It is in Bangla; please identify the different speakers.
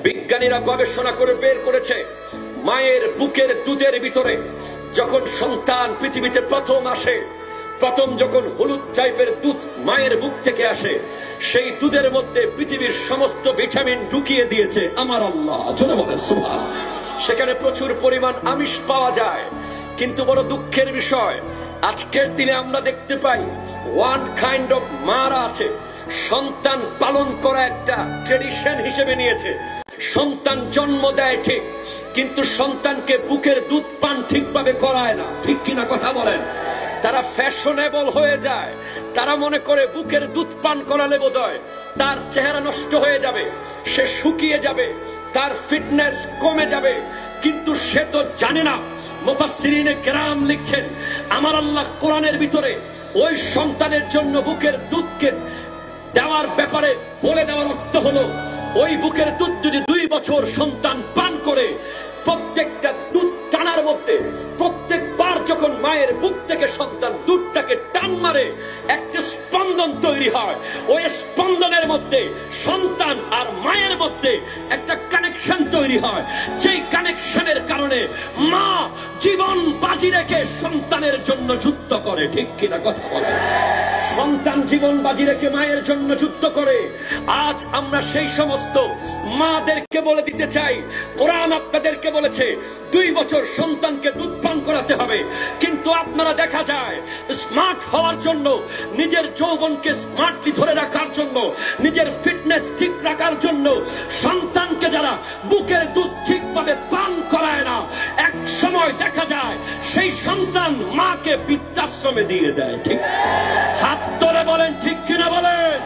Speaker 1: বিজ্ঞানীরা গবেষণা করে বের করেছে, মায়ের বুকের দুধের ভিতরে যখন সন্তান পৃথিবীতে প্রথম আসে, প্রথম যখন হলুদ টাইপের দুধ মায়ের বুক থেকে আসে, সেই দুধের মধ্যে পৃথিবীর সমস্ত ভিটামিন ঢুকিয়ে দিয়েছে আমার আল্লাহ। জোরে বলেন সুবহান। সেখানে প্রচুর পরিমাণ আমিষ পাওয়া যায়, কিন্তু বড় দুঃখের বিষয় আজকের দিনে আমরা দেখতে পাই ওয়ান কাইন্ড অফ মারা আছে, সন্তান পালন করা একটা ট্রেডিশন হিসেবে নিয়েছে। সন্তান জন্ম দেয় ঠিক, কিন্তু সন্তানকে বুকের দুধ পান ঠিকভাবে করায় না। ঠিক কিনা কথা বলেন? তারা ফ্যাশনেবল হয়ে যায়, তারা মনে করে বুকের দুধ পান করালে বোধহয় তার চেহারা নষ্ট হয়ে যাবে, সে শুকিয়ে যাবে, তার ফিটনেস কমে যাবে। কিন্তু সে তো জানে না, মুফাসসিরিনে কেরাম লিখছেন আমার আল্লাহ কোরআনের ভিতরে ওই সন্তানের জন্য বুকের দুধকে দেওয়ার ব্যাপারে বলে দেওয়ার অর্থ হলো, ওই বুকের দুধ যদি 2 বছর সন্তান পান করে, প্রত্যেকটা দুধ টানার মধ্যে প্রত্যেকবার যখন মায়ের বুক থেকে সন্তান দুধটাকে টান মারে, একটা স্পন্দন তৈরি হয়। ওই স্পন্দনের মধ্যে সন্তান আর মায়ের মধ্যে একটা কানেকশন তৈরি হয়, যেই কানেকশনের কারণে মা জীবন বাজি রেখে সন্তানের জন্য যুদ্ধ করে। ঠিক কিনা কথা বলে? সন্তান জীবন বাজি রেখে মায়ের জন্য যুদ্ধ করে। আজ আমরা সেই সমস্ত মাদেরকে বলে দিতে চাই, কোরআন আপনাদেরকে বলেছে 2 বছর সন্তানকে দুধ পান করাতে হবে, কিন্তু আপনারা দেখা যায় স্মার্ট হওয়ার জন্য, নিজের যৌবনকে স্মার্টলি ধরে রাখার জন্য, নিজের ফিটনেস ঠিক রাখার জন্য সন্তানকে যারা বুকের দুধ ঠিকভাবে পান করায় না, এক সময় দেখা যায় সেই সন্তান মাকে বৃদ্ধাশ্রমে দিয়ে দেয়। ঠিক হাত তুলে বলেন ঠিক কিনা বলেন?